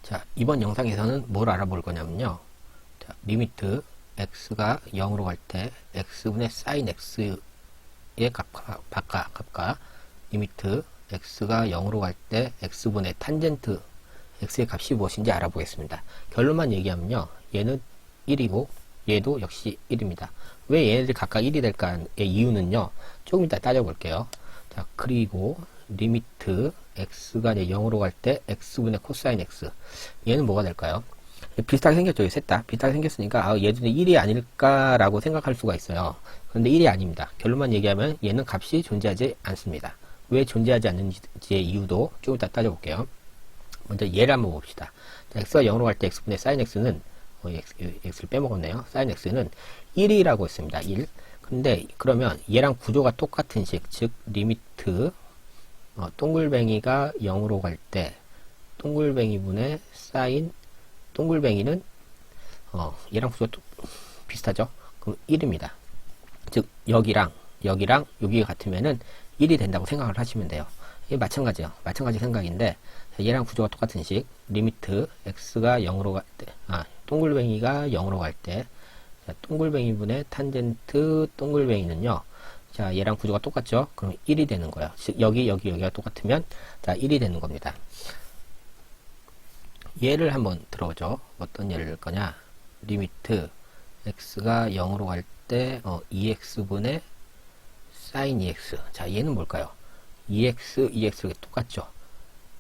자, 이번 영상에서는 뭘 알아볼 거냐면요. 자, 리미트 x가 0으로 갈 때 x분의 sin x의 값과 리미트 x가 0으로 갈 때 x분의 탄젠트 x의 값이 무엇인지 알아보겠습니다. 결론만 얘기하면요. 얘는 1이고 얘도 역시 1입니다. 왜 얘네들이 각각 1이 될까의 이유는요. 조금 이따 따져볼게요. 자, 그리고 리미트 x가 이제 0으로 갈 때 x분의 코사인 x 얘는 뭐가 될까요? 비슷하게 생겼죠. 셋 다 비슷하게 생겼으니까 얘도 1이 아닐까라고 생각할 수가 있어요. 그런데 1이 아닙니다. 결론만 얘기하면 얘는 값이 존재하지 않습니다. 왜 존재하지 않는지의 이유도 좀 이따 따져볼게요. 먼저 얘를 한번 봅시다. 자, x가 0으로 갈 때 x분의 sin x는 x를 빼먹었네요. sin x는 1이라고 했습니다. 1. 근데 그러면 얘랑 구조가 똑같은 식, 즉 리미트 동글뱅이가 0으로 갈 때 동글뱅이분의 sin 동글뱅이는 얘랑 구조가 비슷하죠. 그럼 1입니다. 즉 여기랑 여기가 같으면은 1이 된다고 생각을 하시면 돼요. 이게 마찬가지요. 마찬가지 생각인데 얘랑 구조가 똑같은 식 리미트 x가 0으로 갈 때 동글뱅이가 0으로 갈 때 동글뱅이분의 탄젠트 동글뱅이는요. 자, 얘랑 구조가 똑같죠? 그럼 1이 되는 거예요. 즉, 여기가 똑같으면, 자, 1이 되는 겁니다. 예를 한번 들어보죠. 어떤 예를 들 거냐? 리미트, x가 0으로 갈 때, 2x분의 sin 2x. 자, 얘는 뭘까요? 2x가 똑같죠?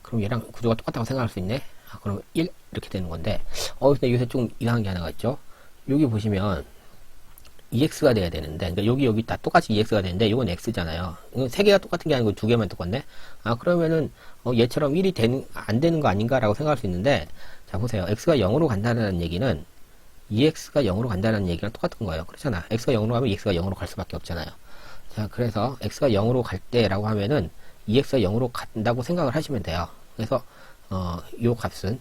그럼 얘랑 구조가 똑같다고 생각할 수 있네? 그럼 1? 이렇게 되는 건데, 근데 여기서 좀 이상한 게 하나가 있죠? 여기 보시면, EX가 돼야 되는데, 그러니까 여기 다 똑같이 EX가 되는데, 이건 X잖아요. 이건 세 개가 똑같은 게 아니고 두 개만 똑같네? 그러면은, 얘처럼 1이 안 되는 거 아닌가라고 생각할 수 있는데, 자, 보세요. X가 0으로 간다는 얘기는, EX가 0으로 간다는 얘기랑 똑같은 거예요. 그렇잖아. X가 0으로 가면 EX가 0으로 갈 수밖에 없잖아요. 자, 그래서 X가 0으로 갈 때라고 하면은, EX가 0으로 간다고 생각을 하시면 돼요. 그래서, 요 값은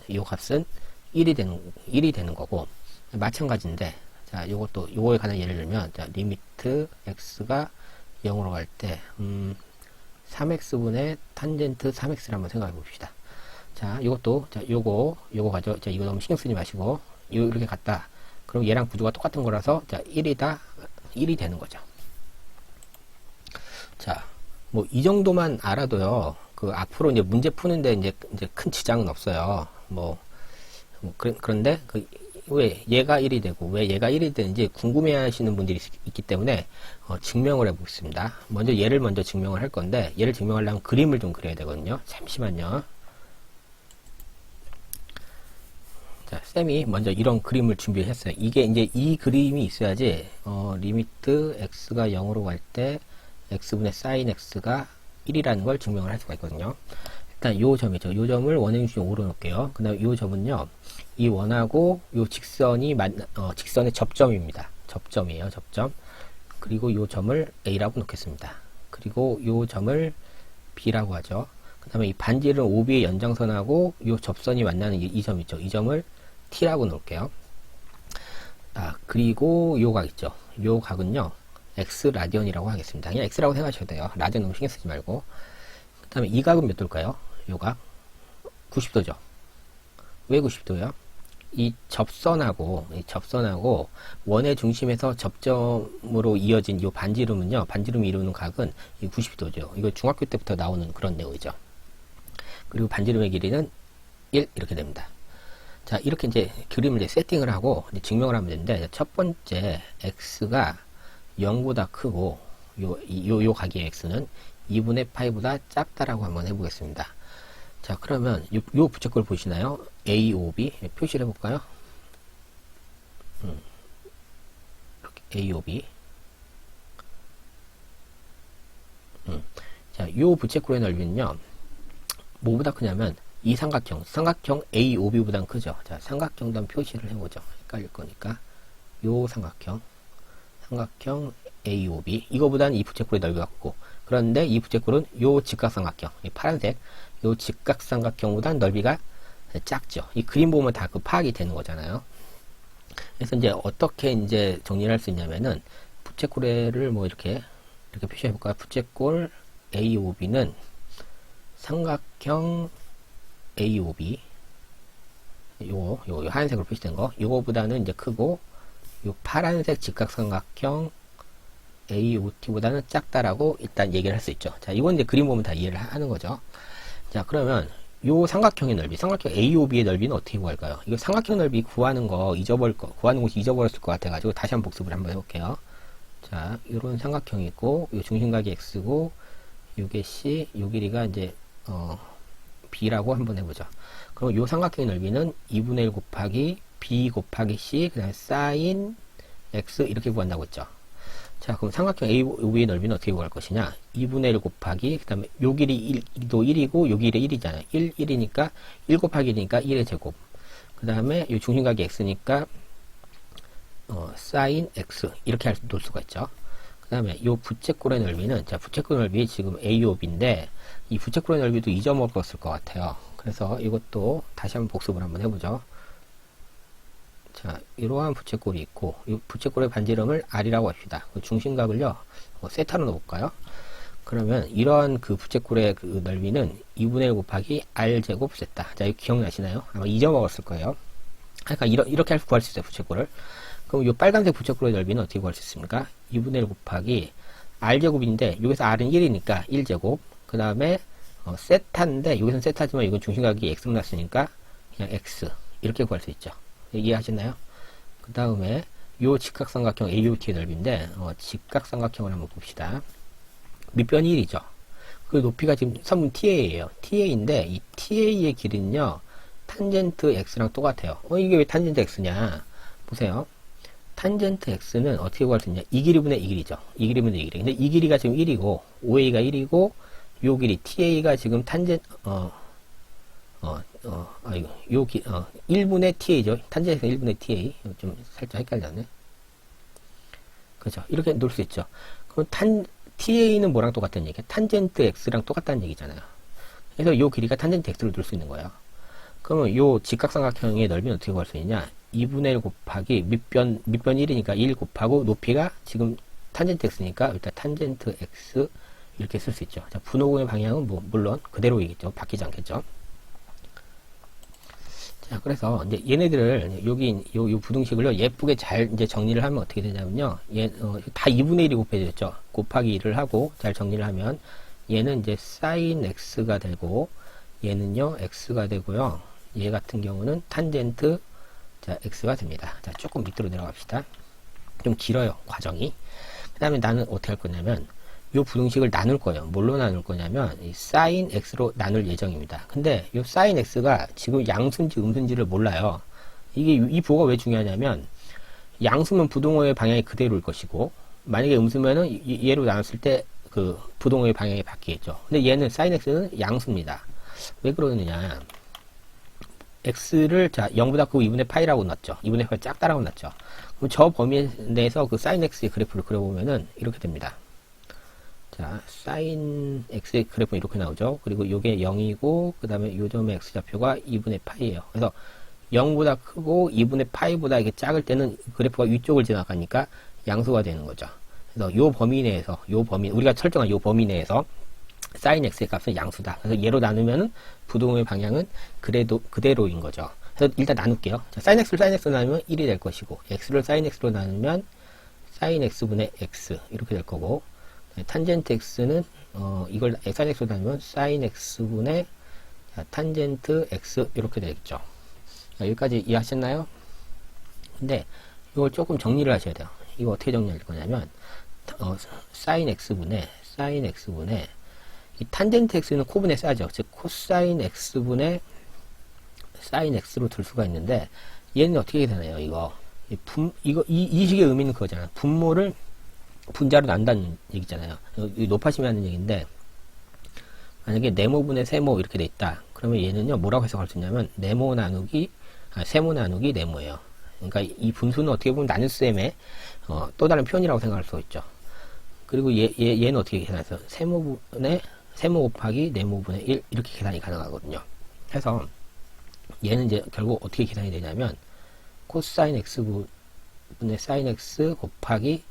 1이 되는 거고, 마찬가지인데, 자, 요거에 관한 예를 들면, 자, 리미트 x가 0으로 갈 때, 3x분의 탄젠트 3x를 한번 생각해 봅시다. 자, 자, 요거 가죠. 자, 이거 너무 신경 쓰지 마시고, 이렇게 갔다. 그럼 얘랑 구조가 똑같은 거라서, 자, 1이 되는 거죠. 자, 뭐, 이 정도만 알아도요, 앞으로 이제 문제 푸는데 이제 큰 지장은 없어요. 그런데, 왜 얘가 1이 되고 왜 얘가 1이 되는지 궁금해 하시는 분들이 있기 때문에 증명을 해보겠습니다. 먼저 얘를 먼저 증명을 할 건데 얘를 증명하려면 그림을 좀 그려야 되거든요. 잠시만요. 자, 쌤이 먼저 이런 그림을 준비했어요. 이게 이제 이 그림이 있어야지 리미트 x가 0으로 갈 때 x분의 sin x가 1이라는 걸 증명을 할 수가 있거든요. 일단 요 점이죠. 요 점을 원행 중심에 오려놓을게요. 그 다음에 요 점은요. 이 원하고 요 직선이 직선의 접점입니다. 접점이에요. 접점. 그리고 요 점을 A라고 놓겠습니다. 그리고 요 점을 B라고 하죠. 그 다음에 이 반지름 OB의 연장선하고 요 접선이 만나는 이 점 있죠. 이 점을 T라고 놓을게요. 그리고 요 각 있죠. 요 각은요. X 라디언이라고 하겠습니다. 그냥 X라고 생각하셔도 돼요. 라디언 너무 신경 쓰지 말고. 그 다음에 이 각은 몇 도일까요? 요 각 90도죠. 왜 90도요? 이 접선하고 원의 중심에서 접점으로 이어진 이 반지름은요, 반지름이 이루는 각은 이 90도죠. 이거 중학교 때부터 나오는 그런 내용이죠. 그리고 반지름의 길이는 1 이렇게 됩니다. 자, 이렇게 이제 그림을 이제 세팅을 하고 이제 증명을 하면 되는데 첫 번째 x가 0보다 크고 요 각의 x는 2분의 파이보다 작다라고 한번 해보겠습니다. 자, 그러면 요 부채꼴 보시나요? A, O, B 표시를 해볼까요? 이렇게 A, O, B. 자, 요 부채꼴의 넓이는요. 뭐보다 크냐면 이 삼각형 A, O, B보단 크죠. 자, 삼각형도 한번 표시를 해보죠. 헷갈릴 거니까 요 삼각형 A, O, B 이거보다는 이 부채꼴의 넓이가 크고 그런데 이 부채꼴은 요 직각삼각형 이 파란색 요 직각삼각형보다 넓이가 작죠. 이 그림 보면 다 파악이 되는 거잖아요. 그래서 이제 어떻게 이제 정리를 할 수 있냐면은 부채꼴을 뭐 이렇게 표시해 볼까요? 부채꼴 AOB는 삼각형 AOB 요 하얀색으로 표시된 거, 요거보다는 이제 크고, 요 파란색 직각삼각형 AOT보다는 작다라고 일단 얘기를 할 수 있죠. 자, 이건 이제 그림 보면 다 이해를 하는 거죠. 자, 그러면 요 삼각형의 넓이, 삼각형 AOB의 넓이는 어떻게 구할까요? 이거 삼각형 넓이 구하는 거 구하는 곳이 잊어버렸을 것 같아가지고 다시 한번 복습을 한번 해볼게요. 자, 요런 삼각형이 있고, 요 중심각이 X고, 요게 C, 요 길이가 이제, B라고 한번 해보죠. 그럼 요 삼각형의 넓이는 2분의 1 곱하기 B 곱하기 C, 그 다음에 사인 X 이렇게 구한다고 했죠. 자, 그럼 삼각형 AOB의 넓이는 어떻게 구할 것이냐? 2분의 1 곱하기, 그 다음에 요 길이 1도 1이고, 요 길이 1이잖아요. 1이니까, 1 곱하기 1이니까 1의 제곱. 그 다음에 요 중심각이 X니까, 사인 X. 이렇게 놓을 수가 있죠. 그 다음에 요 부채꼴의 넓이는, 자, 부채꼴 넓이 지금 AOB인데, 이 부채꼴의 넓이도 잊어먹었을 것 같아요. 그래서 이것도 다시 한번 복습을 한번 해보죠. 자, 이러한 부채꼴이 있고, 이 부채꼴의 반지름을 R이라고 합시다. 그 중심각을요, 세타로 넣어볼까요? 그러면 이러한 그 부채꼴의 그 넓이는 2분의 1 곱하기 R제곱 세타. 자, 이거 기억나시나요? 아마 잊어먹었을 거예요. 그러니까 이렇게 구할 수 있어요, 부채꼴을. 그럼 이 빨간색 부채꼴의 넓이는 어떻게 구할 수 있습니까? 2분의 1 곱하기 R제곱인데, 여기서 R은 1이니까 1제곱. 그 다음에, 세타인데, 여기서는 세타지만 이건 중심각이 X로 났으니까, 그냥 X. 이렇게 구할 수 있죠. 이해하셨나요? 그 다음에 요 직각삼각형 AOT의 넓이인데 직각삼각형을 한번 봅시다. 밑변이 1이죠. 그 높이가 지금 선분 TA예요. TA인데 이 TA의 길이는요 탄젠트 X랑 똑같아요. 이게 왜 탄젠트 X냐? 보세요. 탄젠트 X는 어떻게 구할 수 있냐? 이 길이분의 이 길이죠. 이 길이분의 이 길이. 근데 이 길이가 지금 1이고 OA가 1이고 요 길이 TA가 지금 아이고, 1분의 TA죠. 탄젠트가 1분의 TA. 좀 살짝 헷갈렸네. 그죠. 이렇게 놓을 수 있죠. 그럼 TA는 뭐랑 똑같다는 얘기야? 탄젠트 X랑 똑같다는 얘기잖아요. 그래서 요 길이가 탄젠트 X를 놓을 수 있는 거예요. 그러면 요 직각삼각형의 넓이는 어떻게 구할 수 있냐? 2분의 1 곱하기 밑변 1이니까 1 곱하고 높이가 지금 탄젠트 X니까 일단 탄젠트 X 이렇게 쓸 수 있죠. 자, 분호공의 방향은 물론 그대로이겠죠. 바뀌지 않겠죠. 자, 그래서 이제 얘네들을 여기 요 부등식을요 예쁘게 잘 이제 정리를 하면 어떻게 되냐면요, 다 2분의 1이 곱해졌죠. 곱하기 1을 하고 잘 정리를 하면 얘는 이제 사인 x가 되고 얘는요 x가 되고요. 얘 같은 경우는 탄젠트 자 x가 됩니다. 자, 조금 밑으로 내려갑시다. 좀 길어요 과정이. 그 다음에 나는 어떻게 할 거냐면 요 부등식을 나눌 거예요. 뭘로 나눌 거냐면 이 사인 x로 나눌 예정입니다. 근데 요 사인 x가 지금 양수인지 음수인지를 몰라요. 이게 이 부호가 왜 중요하냐면 양수면 부동호의 방향이 그대로일 것이고 만약에 음수면은 얘로 나눴을 때 그 부동호의 방향이 바뀌겠죠. 근데 얘는 사인 x는 양수입니다. 왜 그러느냐? x를 자 0보다 크고 2분의 파이라고 놨죠. 2분의 파이 작다라고 놨죠. 그럼 저 범위 내에서 그 사인 x의 그래프를 그려보면은 이렇게 됩니다. 자, 사인 x의 그래프는 이렇게 나오죠. 그리고 요게 0이고, 그 다음에 요 점의 x좌표가 2분의 파이예요. 그래서 0보다 크고 2분의 파이보다 이게 작을 때는 그래프가 위쪽을 지나가니까 양수가 되는 거죠. 그래서 요 범위 내에서, 우리가 설정한 요 범위 내에서 사인 x의 값은 양수다. 그래서 얘로 나누면은 부동호의 방향은 그대로인 거죠. 그래서 일단 나눌게요. 자, 사인 x를 사인 x로 나누면 1이 될 것이고, x를 사인 x로 나누면 사인 x분의 x 이렇게 될 거고, 탄젠트 x는 이걸 사인 x로 나누면 사인 x분의 탄젠트 x 이렇게 되겠죠. 자, 여기까지 이해하셨나요? 근데 이걸 조금 정리를 하셔야 돼요. 이거 어떻게 정리할 거냐면 사인 x분의 이 탄젠트 x는 코분의 싸죠. 즉 코사인 x분의 사인 x로 둘 수가 있는데 얘는 어떻게 되나요? 이 식의 의미는 그거잖아요. 분모를 분자로 난다는 얘기잖아요. 높아심이 하는 얘기인데 만약에 네모분의 세모 이렇게 돼 있다. 그러면 얘는요 뭐라고 해석할 수 있냐면 세모 나누기 네모예요. 그러니까 이 분수는 어떻게 보면 나눗셈의 또 다른 표현이라고 생각할 수 있죠. 그리고 얘는 어떻게 계산해서 세모 곱하기 네모분의 1 이렇게 계산이 가능하거든요. 그래서 얘는 이제 결국 어떻게 계산이 되냐면 코사인 x분의 사인 x 곱하기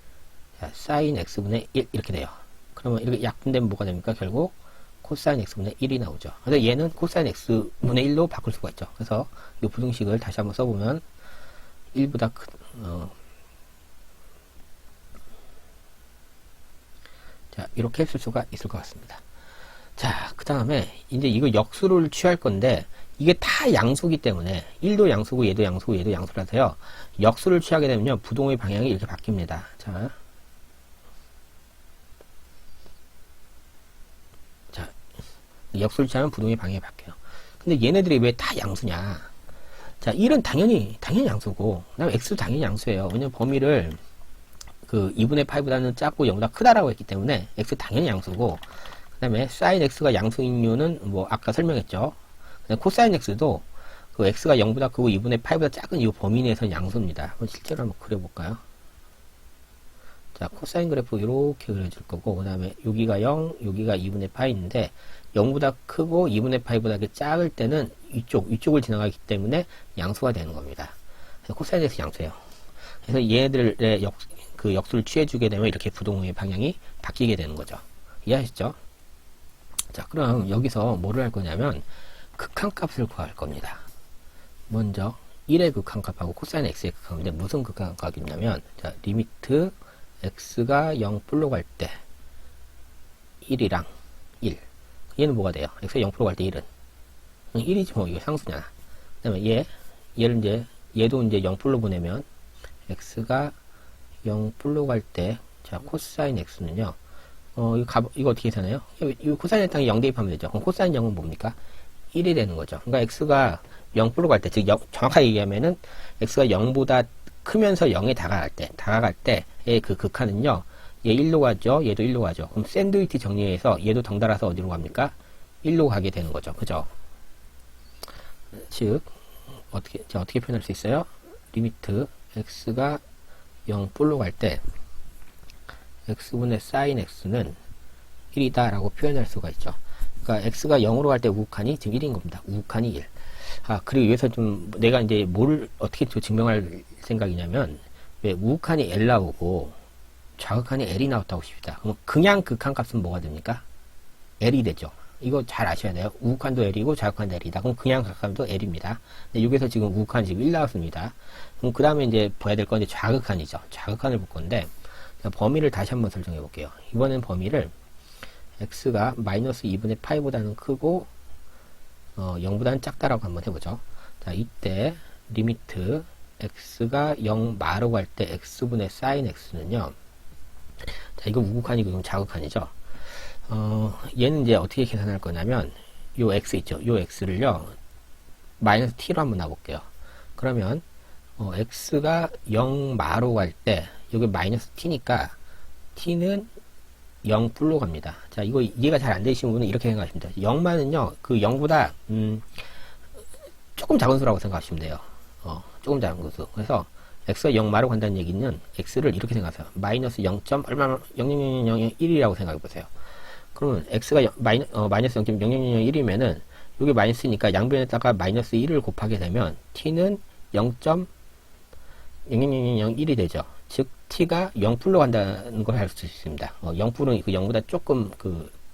사인 x분의 1 이렇게 돼요. 그러면 이렇게 약분되면 뭐가 됩니까? 결국 코사인 x분의 1이 나오죠. 그래서 얘는 코사인 x분의 1로 바꿀 수가 있죠. 그래서 이 부등식을 다시 한번 써보면 1보다 큰, 자, 이렇게 쓸 수가 있을 것 같습니다. 자, 그 다음에 이제 이거 역수를 취할 건데 이게 다 양수기 때문에 1도 양수고 얘도 양수고 얘도 양수라서요. 역수를 취하게 되면요. 부동의 방향이 이렇게 바뀝니다. 자, 역수를 취하면 부동의 방향이 바뀌어요. 근데 얘네들이 왜 다 양수냐? 자, 1은 당연히 양수고 그다음에 x도 당연히 양수예요. 왜냐면 범위를 그 2분의 8보다는 작고 0보다 크다라고 했기 때문에 x 당연히 양수고 그 다음에 sin x가 양수인 이유는 뭐 아까 설명했죠. 코사인 x도 그 x가 0보다 크고 2분의 8보다 작은 이 범위 내에서는 양수입니다. 한번 실제로 한번 그려볼까요? 자, 코사인 그래프 이렇게 그려줄 거고 그 다음에 여기가 0, 여기가 2분의 8인데 0보다 크고 2분의 8보다 작을 때는 이쪽을 지나가기 때문에 양수가 되는 겁니다. 그래서 코사인 x 양수예요. 그래서 얘네들의 역수를 취해주게 되면 이렇게 부동의 방향이 바뀌게 되는 거죠. 이해하셨죠? 자, 그럼 여기서 뭐를 할 거냐면 극한값을 구할 겁니다. 먼저 1의 극한값하고 코사인 x의 극한값인데 무슨 극한값이냐면 자, 리미트 x가 0불로 갈 때 1이랑 1 얘는 뭐가 돼요? x가 0불로 갈 때 1은 1이지 뭐 이거 상수잖아. 그 다음에 얘를 이제 얘도 이제 0불로 보내면 x가 0불로 갈 때 자 코사인 x는요 이거 어떻게 계산해요? 이 코사인 땅에 0 대입하면 되죠. 그럼 코사인 0은 뭡니까? 1이 되는 거죠. 그러니까 x가 0불로 갈 때, 즉 정확하게 얘기하면은 x가 0보다 크면서 0에 다가갈 때의 그 극한은요. 얘 1로 가죠. 얘도 1로 가죠. 그럼 샌드위치 정리해서 얘도 덩달아서 어디로 갑니까? 1로 가게 되는 거죠. 그죠? 즉 어떻게 표현할 수 있어요? 리미트 x가 0불로 갈 때 x분의 sin x는 1이다 라고 표현할 수가 있죠. 그러니까 x가 0으로 갈 때 우극한이 지금 1인 겁니다. 우극한이 1. 그리고 여기서 좀 내가 이제 뭐를 어떻게 또 증명할 생각이냐면 왜 우극한이 L 나오고 좌극한이 L이 나왔다고 칩시다. 그럼 그냥 극한값은 뭐가 됩니까? L이 되죠. 이거 잘 아셔야 돼요. 우극한도 L이고 좌극한도 L이다. 그럼 그냥 극한도 L입니다. 근데 여기서 지금 우극한 지금 1 나왔습니다. 그럼 그 다음에 이제 봐야 될 건 이제 좌극한이죠. 좌극한을 볼 건데 범위를 다시 한번 설정해 볼게요. 이번엔 범위를 x가 마이너스 2분의 파이보다는 크고 0보다는 작다라고 한번 해보죠. 자, 이때 리미트 x가 0 마로 갈 때 x분의 sin x는요. 자, 이거 우극한이고 좌극한이죠. 얘는 이제 어떻게 계산할 거냐면 요 x 있죠. 요 x를요. 마이너스 t로 한번 놔볼게요. 그러면 x가 0 마로 갈 때 여기 마이너스 t니까 t는 0불로 갑니다. 자, 이거 이해가 잘 안 되시는 분은 이렇게 생각하시면 돼요. 0만은요, 그 0보다 조금 작은 수라고 생각하시면 돼요. 조금 작은 수. 그래서 x가 0마로 간다는 얘기는 x를 이렇게 생각하세요. 마이너스 0. 얼마 0.00001이라고 생각해 보세요. 그러면 x가 마이너스 0.00001이면은 여기 마이너스니까 양변에다가 마이너스 1을 곱하게 되면 t는 0.00001이 되죠. 즉 t가 0불로 간다는 걸 알 수 있습니다. 0불은 그 0보다 조금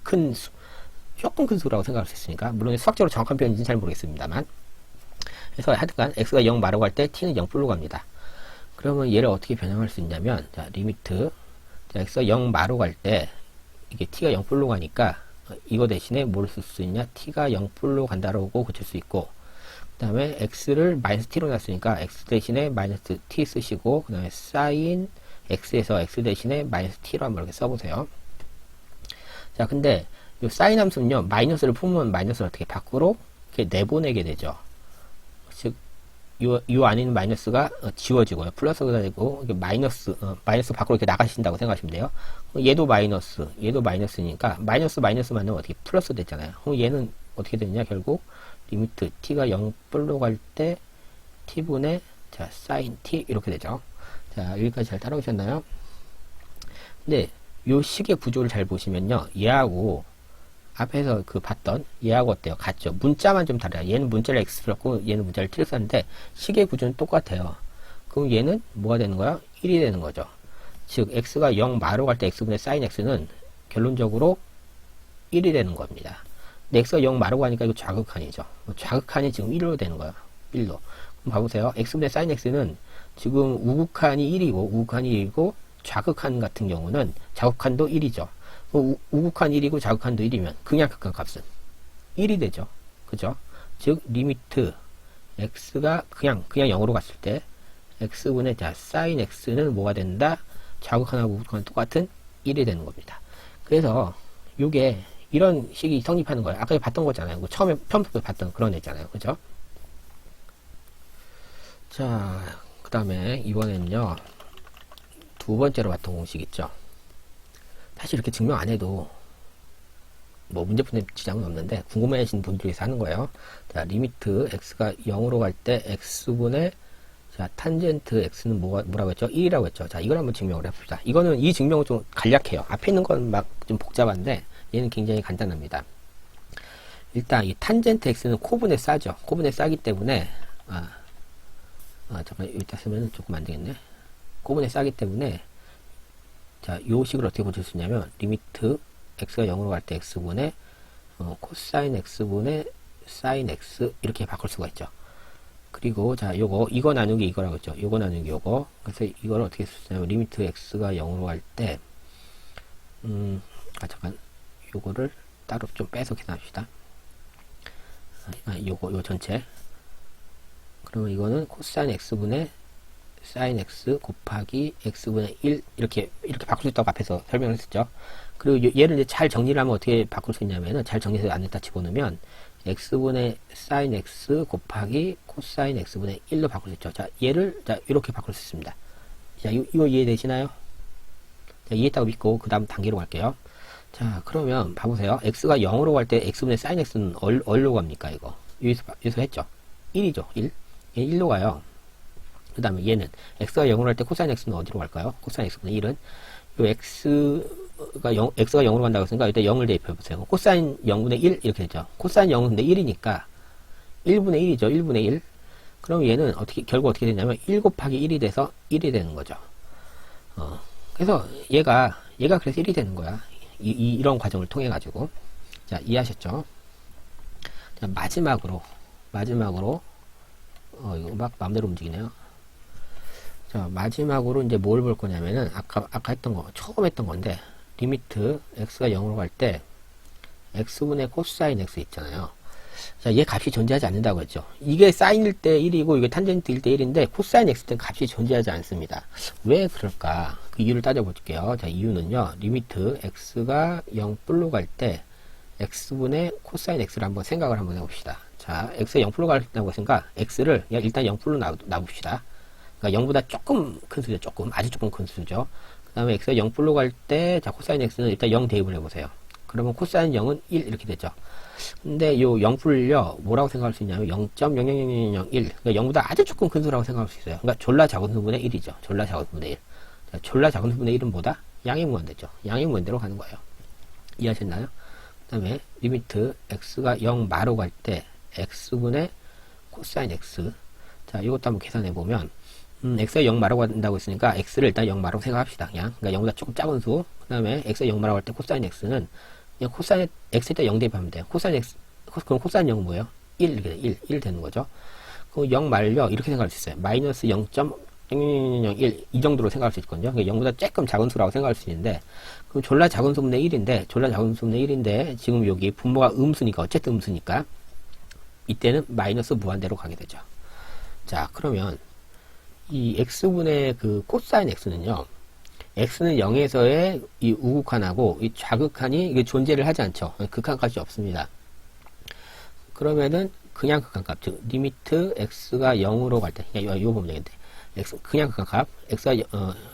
큰 수라고 생각할 수 있으니까 물론 수학적으로 정확한 표현인지는 잘 모르겠습니다만 그래서 하여튼간 x가 0 마로 갈 때 t는 0불로 갑니다. 그러면 얘를 어떻게 변형할 수 있냐면 자, 리미트 자, x가 0 마로 갈 때 이게 t가 0불로 가니까 이거 대신에 뭘 쓸 수 있냐? t가 0불로 간다라고 고칠 수 있고 그 다음에 x를 마이너스 t로 놨으니까 x 대신에 마이너스 t 쓰시고 그 다음에 sin x에서 x 대신에 마이너스 t로 한번 이렇게 써보세요. 자, 근데 요 sin 함수는요 마이너스를 품으면 마이너스를 어떻게 밖으로 이렇게 내보내게 되죠. 즉 요 안에 있는 마이너스가 지워지고요. 플러스가 되고 마이너스 밖으로 이렇게 나가신다고 생각하시면 돼요. 얘도 마이너스니까 마이너스 만나면 어떻게 플러스 됐잖아요. 그럼 얘는 어떻게 되느냐 결국 리미트 t가 0불로 갈 때 t분의 자 sin t 이렇게 되죠. 자, 여기까지 잘 따라오셨나요? 근데 요 식의 구조를 잘 보시면요 얘하고 앞에서 봤던 얘하고 어때요? 같죠? 문자만 좀 달라요. 얘는 문자를 x로 썼고 얘는 문자를 t를 썼는데 식의 구조는 똑같아요. 그럼 얘는 뭐가 되는 거야? 1이 되는 거죠. 즉 x가 0 마로 갈 때 x분의 sin x는 결론적으로 1이 되는 겁니다. 근데 x가 0 마르고 하니까 이거 좌극한이죠. 좌극한이 지금 1로 되는 거예요. 1로. 그럼 봐보세요. x분의 sin x는 지금 우극한이 1이고, 우극한이 1이고, 좌극한 같은 경우는 좌극한도 1이죠. 우극한 1이고 좌극한도 1이면 극약극한 값은 1이 되죠. 그죠? 즉, 리미트 x가 그냥 0으로 갔을 때, x분의 자, sin x는 뭐가 된다? 좌극한하고 우극한은 똑같은 1이 되는 겁니다. 그래서, 요게, 이런 식이 성립하는 거예요. 아까 봤던 거잖아요. 처음부터 봤던 그런 애 있잖아요. 그죠? 자, 그 다음에, 이번에는요, 두 번째로 봤던 공식 있죠. 사실 이렇게 증명 안 해도, 뭐, 문제풀이에 지장은 없는데, 궁금해하시는 분들이 위해서 하는 거예요. 자, 리미트 x가 0으로 갈 때, x분의 자, 탄젠트 x는 뭐라고 했죠? 1이라고 했죠. 자, 이걸 한번 증명을 해봅시다. 이 증명은 좀 간략해요. 앞에 있는 건 막 좀 복잡한데, 얘는 굉장히 간단합니다. 일단, 이 탄젠트 x는 코분에 싸죠. 코분에 싸기 때문에, 잠깐, 여기다 쓰면 조금 안 되겠네. 코분에 싸기 때문에, 자, 요 식을 어떻게 보실 수 있냐면, 리미트 x가 0으로 갈 때 x분의, 코사인 x분의 사인 x, 이렇게 바꿀 수가 있죠. 그리고 자, 이거 나누기 이거라고 했죠. 요거 나누기 요거. 그래서 이걸 어떻게 쓰냐면 리미트 x가 0으로 갈 때 잠깐 요거를 따로 좀 빼서 계산합시다. 요 전체. 그러면 이거는 코사인 x분의 사인 x 곱하기 x분의 1 이렇게 바꿀 수 있다고 앞에서 설명을 했었죠. 그리고 얘를 이제 잘 정리를 하면 어떻게 바꿀 수 있냐면은 잘 정리해서 안에다 집어넣으면 x분의 sin x 곱하기 코사인 x분의 1로 바꿀 수 있죠. 자, 얘를 이렇게 바꿀 수 있습니다. 자, 이거 이해되시나요? 자, 이해했다고 믿고 그 다음 단계로 갈게요. 자, 그러면 봐보세요. x가 0으로 갈 때 x분의 sin x는 얼로 갑니까? 이거 여기서 했죠. 1이죠. 1. 얘 1로 가요. 그 다음에 얘는 x가 0으로 갈 때 코사인 x는 어디로 갈까요? 코사인 x분의 1은 요 x가 0으로 간다고 했으니까 일단 0을 대입해 보세요. 코사인 0분의 1 이렇게 되죠. 코사인 0은 근데 1이니까 1분의 1이죠. 1분의 1. 그럼 얘는 결국 어떻게 되냐면 1 곱하기 1이 돼서 1이 되는 거죠. 그래서 얘가 그래서 1이 되는 거야. 이런 과정을 통해 가지고. 자, 이해하셨죠? 자, 마지막으로 이거 막 마음대로 움직이네요. 자, 마지막으로 이제 뭘 볼 거냐면은, 아까 했던 거, 처음 했던 건데, 리미트 x가 0으로 갈 때, x분의 코사인 x 있잖아요. 자, 얘 값이 존재하지 않는다고 했죠. 이게 사인일 때 1이고, 이게 탄젠트일 때 1인데, 코사인 x 때 값이 존재하지 않습니다. 왜 그럴까? 그 이유를 따져볼게요. 자, 이유는요, 리미트 x가 0불로 갈 때, x분의 코사인 x를 한번 생각을 한번 해봅시다. 자, x가 0불로 간다고 했으니까, x를 일단 0불로 놔봅시다. 그러니까 0보다 조금 큰 수죠. 아주 조금 큰 수죠. 그 다음에 x가 0불로 갈 때, 자, 코사인 x는 일단 0 대입을 해보세요. 그러면 코사인 0은 1 이렇게 되죠. 근데 요 0불을요, 뭐라고 생각할 수 있냐면 0.00001. 그러니까 0보다 아주 조금 큰 수라고 생각할 수 있어요. 그러니까 졸라 작은 수분의 1이죠. 졸라 작은 수분의 1. 자, 졸라 작은 수분의 1은 뭐다? 양의 무한대죠. 양의 무한대로 가는 거예요. 이해하셨나요? 그 다음에 리미트 x가 0 마로 갈 때 x분의 코사인 x. 자, 이것도 한번 계산해 보면 x가 0 마라고 한다고 했으니까 x를 일단 0 마라고 생각합시다. 그냥. 그러니까 0보다 조금 작은 수. 그 다음에 x가 0 마라고 할 때 코사인 x는 그냥 코사인 x에다 0 대입하면 돼요. 코사인 x, 그럼 코사인 0은 뭐예요? 1 이렇게 1 되는 거죠. 그럼 0 말려 이렇게 생각할 수 있어요. 마이너스 0.0001 이 정도로 생각할 수 있거든요. 그러니까 0보다 조금 작은 수라고 생각할 수 있는데, 그럼 졸라 작은 수분의 1인데 지금 여기 분모가 음수니까 어쨌든 음수니까 이때는 마이너스 무한대로 가게 되죠. 자, 그러면 이 x분의 그 코사인 x는요, x는 0에서의 이 우극한하고 이 좌극한이 이게 존재를 하지 않죠. 극한값이 없습니다. 그러면은 그냥 극한값, 즉 리미트 x가 0으로 갈 때, 이거 보면 되겠는데, 그냥 극한값,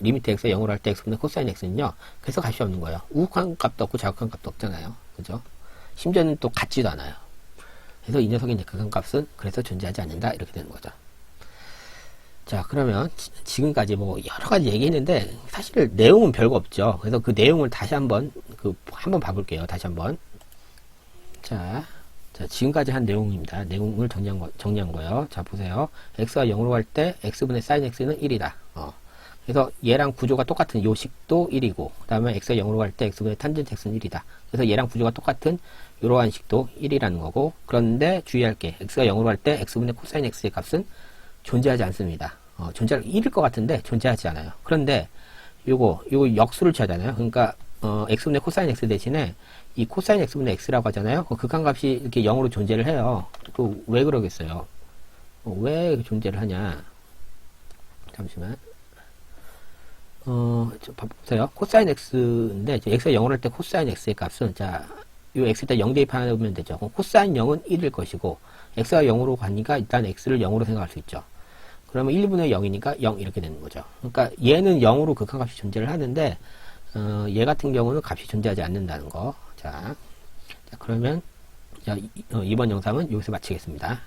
리미트 x가 0으로 할 때 x분의 코사인 x는요, 그래서 값이 없는 거예요. 우극한 값도 없고 좌극한 값도 없잖아요. 그죠? 심지어는 또 같지도 않아요. 그래서 이 녀석의 극한값은 그래서 존재하지 않는다 이렇게 되는 거죠. 자, 그러면 지금까지 뭐 여러 가지 얘기했는데 사실 내용은 별거 없죠. 그래서 그 내용을 다시 한번 한번 봐볼게요. 다시 한번. 자, 지금까지 한 내용입니다. 내용을 정리한 거예요. 자, 보세요. x가 0으로 갈 때 x분의 sin x는 1이다. 그래서 얘랑 구조가 똑같은 요 식도 1이고, 그 다음에 x가 0으로 갈 때 x분의 탄젠트 x는 1이다. 그래서 얘랑 구조가 똑같은 이러한 식도 1이라는 거고, 그런데 주의할 게 x가 0으로 갈 때 x분의 코사인 x의 값은 존재하지 않습니다. 존재할 1일 것 같은데 존재하지 않아요. 그런데 요거 역수를 취하잖아요. 그러니까 x분의 코사인 x 대신에 이 코사인 x분의 x라고 하잖아요. 그 극한값이 이렇게 0으로 존재를 해요. 또 왜 그러겠어요? 왜 존재를 하냐? 잠시만. 보세요. 코사인 x인데, x가 0을 할 때 코사인 x의 값은, 자, 요 x에다 0 대입하면 되죠. 그럼 코사인 0은 1일 것이고, x가 0으로 가니까 일단 x를 0으로 생각할 수 있죠. 그러면 1분의 0이니까 0 이렇게 되는 거죠. 그러니까 얘는 0으로 극한값이 존재를 하는데, 얘 같은 경우는 값이 존재하지 않는다는 거. 자, 그러면, 자, 이번 영상은 여기서 마치겠습니다.